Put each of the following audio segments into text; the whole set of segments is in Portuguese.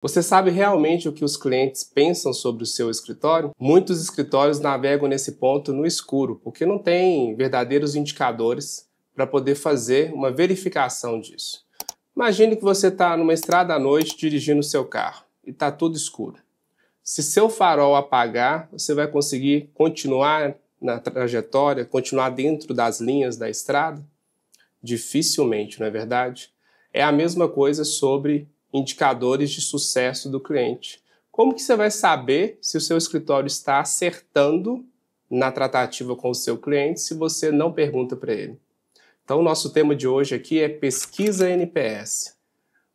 Você sabe realmente o que os clientes pensam sobre o seu escritório? Muitos escritórios navegam nesse ponto no escuro, porque não tem verdadeiros indicadores para poder fazer uma verificação disso. Imagine que você está numa estrada à noite dirigindo o seu carro e está tudo escuro. Se seu farol apagar, você vai conseguir continuar na trajetória, continuar dentro das linhas da estrada? Dificilmente, não é verdade? É a mesma coisa sobre indicadores de sucesso do cliente. Como que você vai saber se o seu escritório está acertando na tratativa com o seu cliente se você não pergunta para ele? Então, o nosso tema de hoje aqui é pesquisa NPS.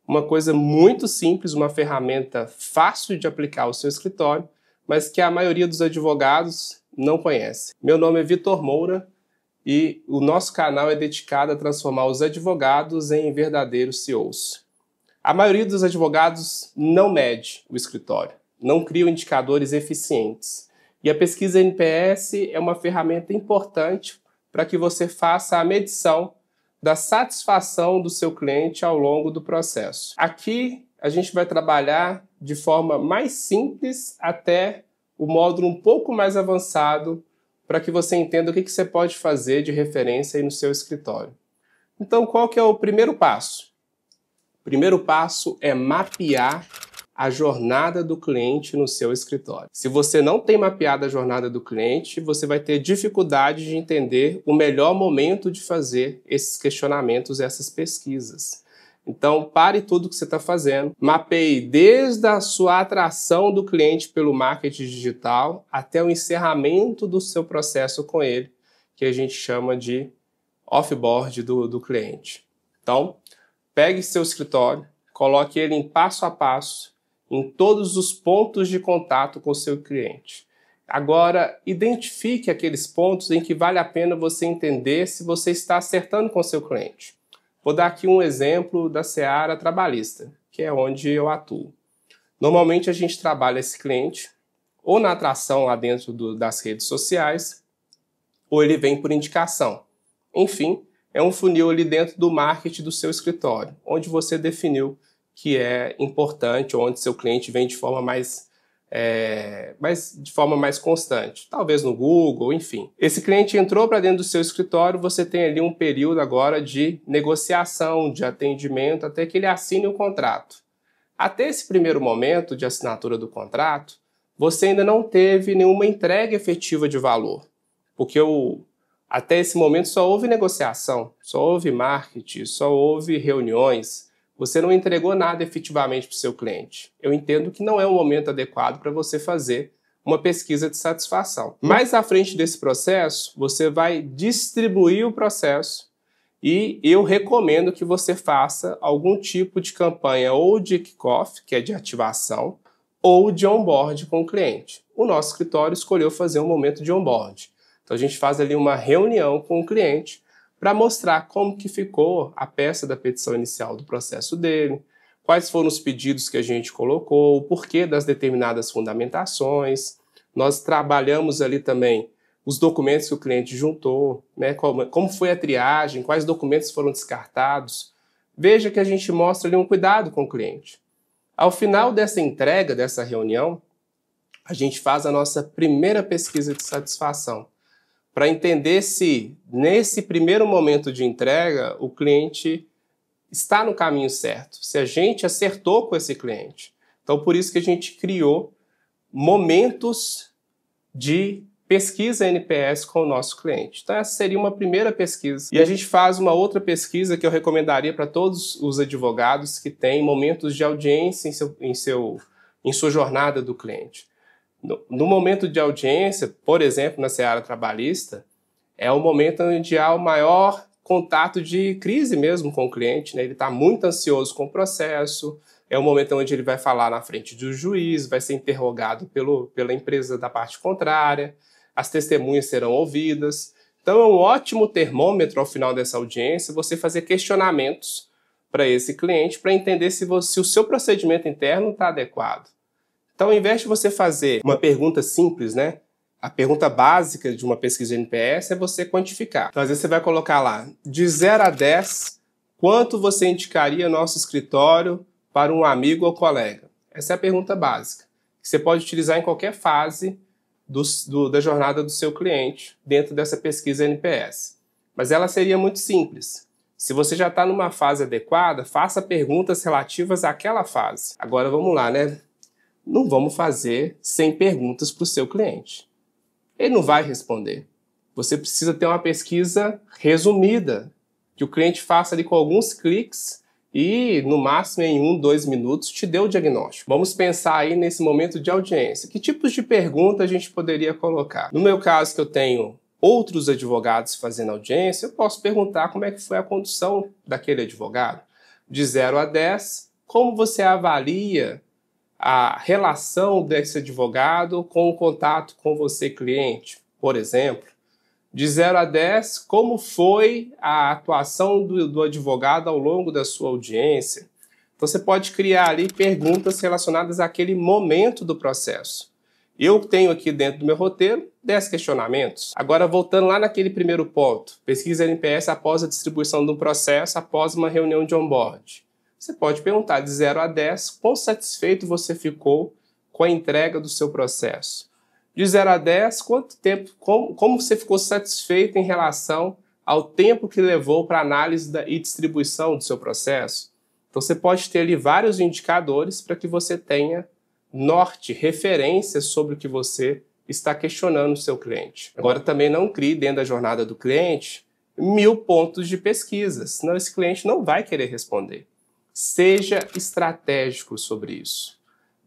Uma coisa muito simples, uma ferramenta fácil de aplicar ao seu escritório, mas que a maioria dos advogados não conhece. Meu nome é Vitor Moura e o nosso canal é dedicado a transformar os advogados em verdadeiros CEOs. A maioria dos advogados não mede o escritório, não cria indicadores eficientes. E a pesquisa NPS é uma ferramenta importante para que você faça a medição da satisfação do seu cliente ao longo do processo. Aqui a gente vai trabalhar de forma mais simples até o módulo um pouco mais avançado para que você entenda o que você pode fazer de referência aí no seu escritório. Então, qual que é o primeiro passo? O primeiro passo é mapear a jornada do cliente no seu escritório. Se você não tem mapeado a jornada do cliente, você vai ter dificuldade de entender o melhor momento de fazer esses questionamentos, essas pesquisas. Então, pare tudo que você está fazendo, mapeie desde a sua atração do cliente pelo marketing digital até o encerramento do seu processo com ele, que a gente chama de offboard do cliente. Então, pegue seu escritório, coloque ele em passo a passo em todos os pontos de contato com o seu cliente. Agora, identifique aqueles pontos em que vale a pena você entender se você está acertando com o seu cliente. Vou dar aqui um exemplo da seara trabalhista, que é onde eu atuo. Normalmente a gente trabalha esse cliente ou na atração lá dentro das redes sociais, ou ele vem por indicação. Enfim, é um funil ali dentro do marketing do seu escritório, onde você definiu que é importante, onde seu cliente vem de forma mais constante, talvez no Google, enfim. Esse cliente entrou para dentro do seu escritório, você tem ali um período agora de negociação, de atendimento, até que ele assine o contrato. Até esse primeiro momento de assinatura do contrato, você ainda não teve nenhuma entrega efetiva de valor, porque até esse momento só houve negociação, só houve marketing, só houve reuniões. Você não entregou nada efetivamente para o seu cliente. Eu entendo que não é o momento adequado para você fazer uma pesquisa de satisfação. Mais à frente desse processo, você vai distribuir o processo e eu recomendo que você faça algum tipo de campanha ou de kickoff, que é de ativação, ou de onboard com o cliente. O nosso escritório escolheu fazer um momento de onboard. Então a gente faz ali uma reunião com o cliente para mostrar como que ficou a peça da petição inicial do processo dele, quais foram os pedidos que a gente colocou, o porquê das determinadas fundamentações. Nós trabalhamos ali também os documentos que o cliente juntou, né, como foi a triagem, quais documentos foram descartados. Veja que a gente mostra ali um cuidado com o cliente. Ao final dessa entrega, dessa reunião, a gente faz a nossa primeira pesquisa de satisfação, para entender se, nesse primeiro momento de entrega, o cliente está no caminho certo, se a gente acertou com esse cliente. Então, por isso que a gente criou momentos de pesquisa NPS com o nosso cliente. Então, essa seria uma primeira pesquisa. E a gente faz uma outra pesquisa que eu recomendaria para todos os advogados que têm momentos de audiência em sua jornada do cliente. No momento de audiência, por exemplo, na seara trabalhista, é o momento onde há o maior contato de crise mesmo com o cliente, né? Ele está muito ansioso com o processo, é o momento onde ele vai falar na frente do juiz, vai ser interrogado pela empresa da parte contrária, as testemunhas serão ouvidas. Então é um ótimo termômetro ao final dessa audiência você fazer questionamentos para esse cliente para entender se o seu procedimento interno está adequado. Então, ao invés de você fazer uma pergunta simples, né? A pergunta básica de uma pesquisa de NPS é você quantificar. Então, às vezes você vai colocar lá, de 0 a 10, quanto você indicaria nosso escritório para um amigo ou colega? Essa é a pergunta básica, que você pode utilizar em qualquer fase da jornada do seu cliente dentro dessa pesquisa NPS. Mas ela seria muito simples. Se você já está numa fase adequada, faça perguntas relativas àquela fase. Agora vamos lá, né? Não vamos fazer 100 perguntas para o seu cliente. Ele não vai responder. Você precisa ter uma pesquisa resumida, que o cliente faça ali com alguns cliques e, no máximo, em 1, 2 minutos, te dê o diagnóstico. Vamos pensar aí nesse momento de audiência. Que tipos de pergunta a gente poderia colocar? No meu caso, que eu tenho outros advogados fazendo audiência, eu posso perguntar como é que foi a condução daquele advogado. De 0 a 10, como você avalia a relação desse advogado com o contato com você, cliente, por exemplo? De 0 a 10, como foi a atuação do advogado ao longo da sua audiência? Então você pode criar ali perguntas relacionadas àquele momento do processo. Eu tenho aqui dentro do meu roteiro 10 questionamentos. Agora, voltando lá naquele primeiro ponto, pesquisa NPS após a distribuição do processo, após uma reunião de onboard. Você pode perguntar de 0 a 10, quão satisfeito você ficou com a entrega do seu processo? De 0 a 10, quanto tempo, como você ficou satisfeito em relação ao tempo que levou para a análise e distribuição do seu processo? Então você pode ter ali vários indicadores para que você tenha norte, referências sobre o que você está questionando o seu cliente. Agora também não crie dentro da jornada do cliente 1000 pontos de pesquisa, senão esse cliente não vai querer responder. Seja estratégico sobre isso.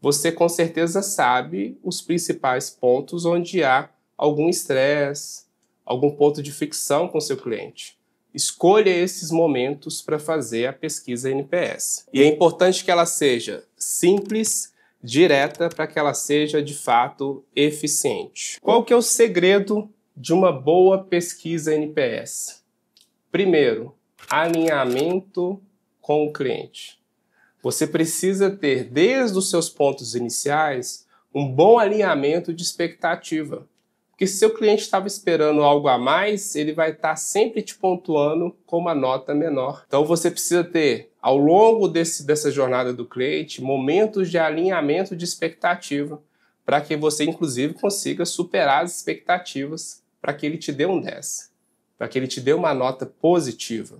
Você com certeza sabe os principais pontos onde há algum estresse, algum ponto de fricção com seu cliente. Escolha esses momentos para fazer a pesquisa NPS. E é importante que ela seja simples, direta, para que ela seja de fato eficiente. Qual que é o segredo de uma boa pesquisa NPS? Primeiro, alinhamento com o cliente. Você precisa ter, desde os seus pontos iniciais, um bom alinhamento de expectativa. Porque se seu cliente estava esperando algo a mais, ele vai estar sempre te pontuando com uma nota menor. Então você precisa ter, ao longo dessa jornada do cliente, momentos de alinhamento de expectativa, para que você, inclusive, consiga superar as expectativas, para que ele te dê um 10, para que ele te dê uma nota positiva.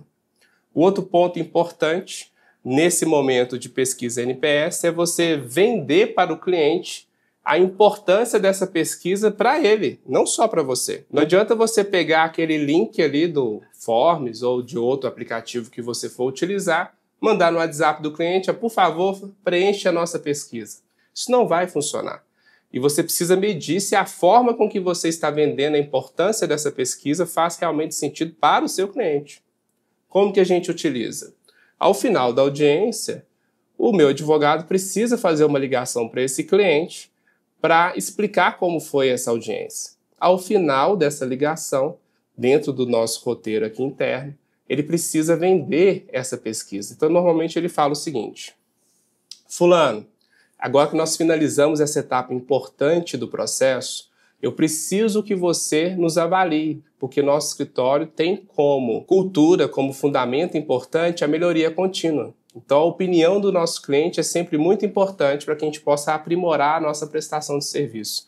O outro ponto importante nesse momento de pesquisa NPS é você vender para o cliente a importância dessa pesquisa para ele, não só para você. Não adianta você pegar aquele link ali do Forms ou de outro aplicativo que você for utilizar, mandar no WhatsApp do cliente, por favor, preencha a nossa pesquisa. Isso não vai funcionar. E você precisa medir se a forma com que você está vendendo a importância dessa pesquisa faz realmente sentido para o seu cliente. Como que a gente utiliza? Ao final da audiência, o meu advogado precisa fazer uma ligação para esse cliente para explicar como foi essa audiência. Ao final dessa ligação, dentro do nosso roteiro aqui interno, ele precisa vender essa pesquisa. Então, normalmente ele fala o seguinte: fulano, agora que nós finalizamos essa etapa importante do processo, eu preciso que você nos avalie, porque nosso escritório tem como cultura, como fundamento importante, a melhoria contínua. Então, a opinião do nosso cliente é sempre muito importante para que a gente possa aprimorar a nossa prestação de serviço.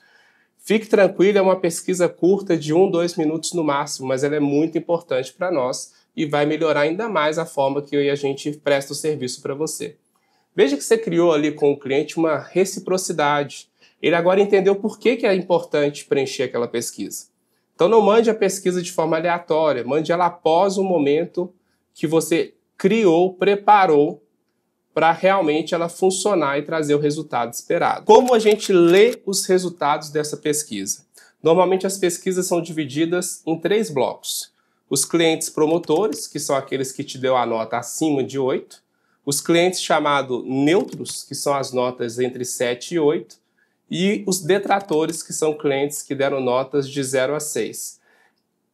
Fique tranquilo, é uma pesquisa curta de 1, 2 minutos no máximo, mas ela é muito importante para nós e vai melhorar ainda mais a forma que eu e a gente presta o serviço para você. Veja que você criou ali com o cliente uma reciprocidade. Ele agora entendeu por que é importante preencher aquela pesquisa. Então não mande a pesquisa de forma aleatória, mande ela após o momento que você criou, preparou para realmente ela funcionar e trazer o resultado esperado. Como a gente lê os resultados dessa pesquisa? Normalmente as pesquisas são divididas em 3 blocos. Os clientes promotores, que são aqueles que te deu a nota acima de 8. Os clientes chamados neutros, que são as notas entre 7 e 8. E os detratores, que são clientes que deram notas de 0 a 6.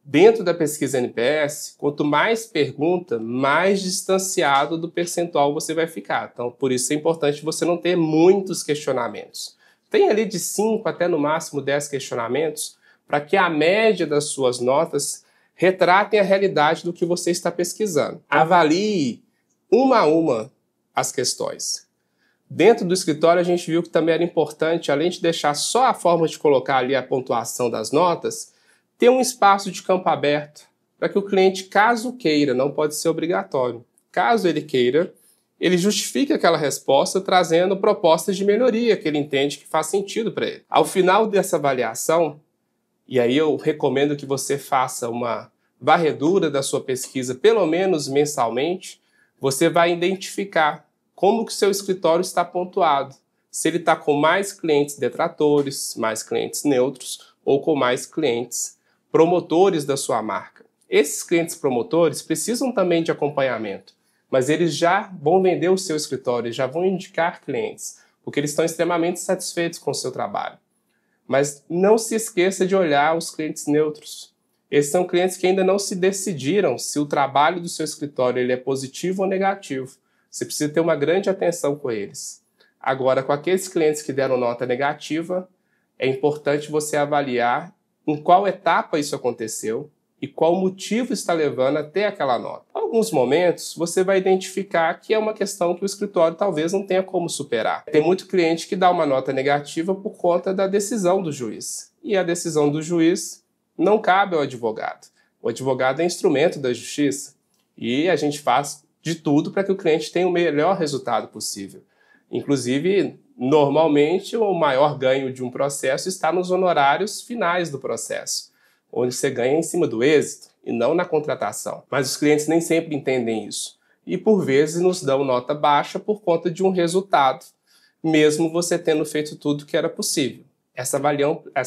Dentro da pesquisa NPS, quanto mais pergunta, mais distanciado do percentual você vai ficar. Então, por isso é importante você não ter muitos questionamentos. Tem ali de 5 até no máximo 10 questionamentos, para que a média das suas notas retratem a realidade do que você está pesquisando. Avalie uma a uma as questões. Dentro do escritório a gente viu que também era importante, além de deixar só a forma de colocar ali a pontuação das notas, ter um espaço de campo aberto para que o cliente, caso queira, não pode ser obrigatório, caso ele queira, ele justifique aquela resposta trazendo propostas de melhoria que ele entende que faz sentido para ele. Ao final dessa avaliação, e aí eu recomendo que você faça uma varredura da sua pesquisa pelo menos mensalmente, você vai identificar como que o seu escritório está pontuado. Se ele está com mais clientes detratores, mais clientes neutros ou com mais clientes promotores da sua marca. Esses clientes promotores precisam também de acompanhamento, mas eles já vão vender o seu escritório, já vão indicar clientes, porque eles estão extremamente satisfeitos com o seu trabalho. Mas não se esqueça de olhar os clientes neutros. Esses são clientes que ainda não se decidiram se o trabalho do seu escritório ele é positivo ou negativo. Você precisa ter uma grande atenção com eles. Agora, com aqueles clientes que deram nota negativa, é importante você avaliar em qual etapa isso aconteceu e qual motivo está levando até aquela nota. Em alguns momentos, você vai identificar que é uma questão que o escritório talvez não tenha como superar. Tem muito cliente que dá uma nota negativa por conta da decisão do juiz. E a decisão do juiz não cabe ao advogado. O advogado é instrumento da justiça e a gente faz de tudo para que o cliente tenha o melhor resultado possível. Inclusive, normalmente, o maior ganho de um processo está nos honorários finais do processo, onde você ganha em cima do êxito e não na contratação. Mas os clientes nem sempre entendem isso e, por vezes, nos dão nota baixa por conta de um resultado, mesmo você tendo feito tudo que era possível. Essa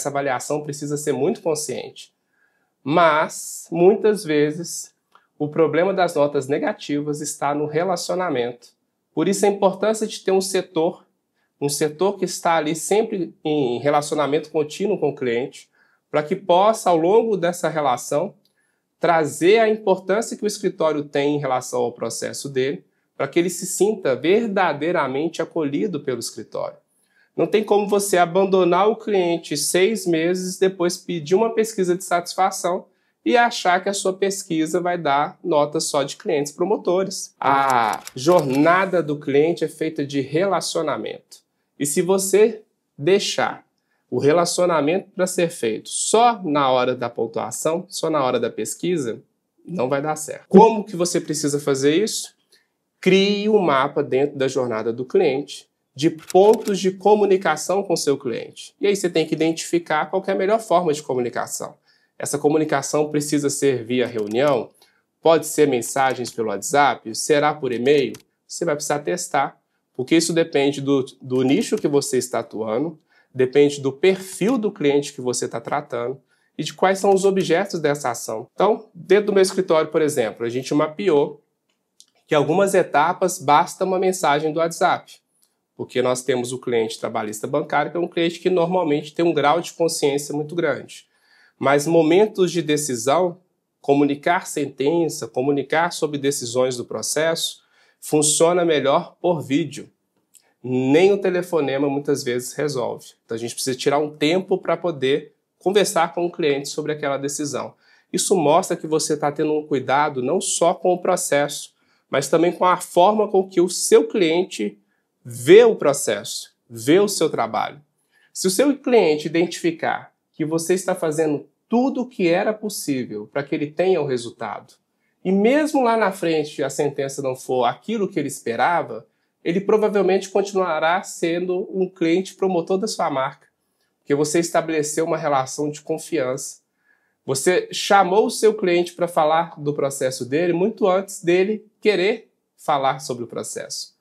avaliação precisa ser muito consciente. Mas, muitas vezes, o problema das notas negativas está no relacionamento. Por isso a importância de ter um setor que está ali sempre em relacionamento contínuo com o cliente, para que possa, ao longo dessa relação, trazer a importância que o escritório tem em relação ao processo dele, para que ele se sinta verdadeiramente acolhido pelo escritório. Não tem como você abandonar o cliente 6 meses, depois pedir uma pesquisa de satisfação e achar que a sua pesquisa vai dar nota só de clientes promotores. A jornada do cliente é feita de relacionamento. E se você deixar o relacionamento para ser feito só na hora da pontuação, só na hora da pesquisa, não vai dar certo. Como que você precisa fazer isso? Crie um mapa dentro da jornada do cliente de pontos de comunicação com o seu cliente. E aí você tem que identificar qual que é a melhor forma de comunicação. Essa comunicação precisa ser via reunião? Pode ser mensagens pelo WhatsApp? Será por e-mail? Você vai precisar testar, porque isso depende do nicho que você está atuando, depende do perfil do cliente que você está tratando e de quais são os objetos dessa ação. Então, dentro do meu escritório, por exemplo, a gente mapeou que algumas etapas basta uma mensagem do WhatsApp, porque nós temos o cliente trabalhista bancário, que é um cliente que normalmente tem um grau de consciência muito grande. Mas momentos de decisão, comunicar sentença, comunicar sobre decisões do processo, funciona melhor por vídeo. Nem o telefonema muitas vezes resolve. Então a gente precisa tirar um tempo para poder conversar com o cliente sobre aquela decisão. Isso mostra que você está tendo um cuidado não só com o processo, mas também com a forma com que o seu cliente vê o processo, vê o seu trabalho. Se o seu cliente identificar que você está fazendo tudo o que era possível para que ele tenha o resultado, e mesmo lá na frente a sentença não for aquilo que ele esperava, ele provavelmente continuará sendo um cliente promotor da sua marca, porque você estabeleceu uma relação de confiança. Você chamou o seu cliente para falar do processo dele muito antes dele querer falar sobre o processo.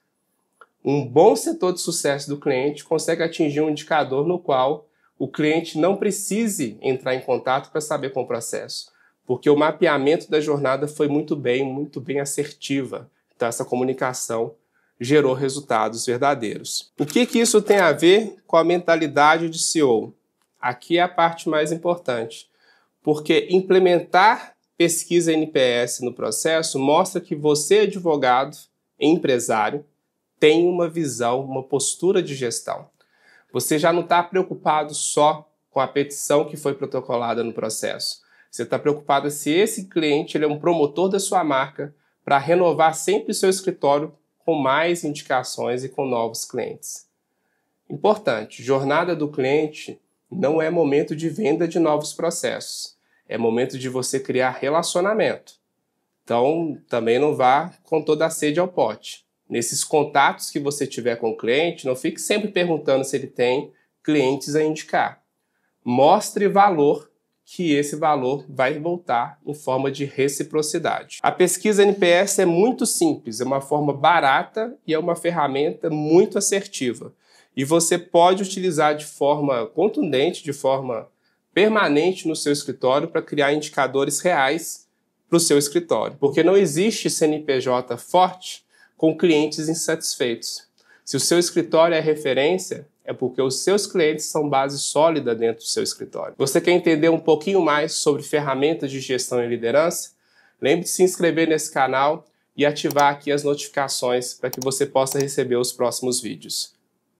Um bom setor de sucesso do cliente consegue atingir um indicador no qual o cliente não precise entrar em contato para saber com o processo, porque o mapeamento da jornada foi muito bem assertiva. Então essa comunicação gerou resultados verdadeiros. O que isso tem a ver com a mentalidade de CEO? Aqui é a parte mais importante, porque implementar pesquisa NPS no processo mostra que você, advogado, empresário, tem uma visão, uma postura de gestão. Você já não está preocupado só com a petição que foi protocolada no processo. Você está preocupado se esse cliente ele é um promotor da sua marca para renovar sempre o seu escritório com mais indicações e com novos clientes. Importante, jornada do cliente não é momento de venda de novos processos, é momento de você criar relacionamento. Então, também não vá com toda a sede ao pote. Nesses contatos que você tiver com o cliente, não fique sempre perguntando se ele tem clientes a indicar. Mostre valor, que esse valor vai voltar em forma de reciprocidade. A pesquisa NPS é muito simples, é uma forma barata e é uma ferramenta muito assertiva. E você pode utilizar de forma contundente, de forma permanente no seu escritório para criar indicadores reais para o seu escritório. Porque não existe CNPJ forte com clientes insatisfeitos. Se o seu escritório é referência, é porque os seus clientes são base sólida dentro do seu escritório. Você quer entender um pouquinho mais sobre ferramentas de gestão e liderança? Lembre de se inscrever nesse canal e ativar aqui as notificações para que você possa receber os próximos vídeos.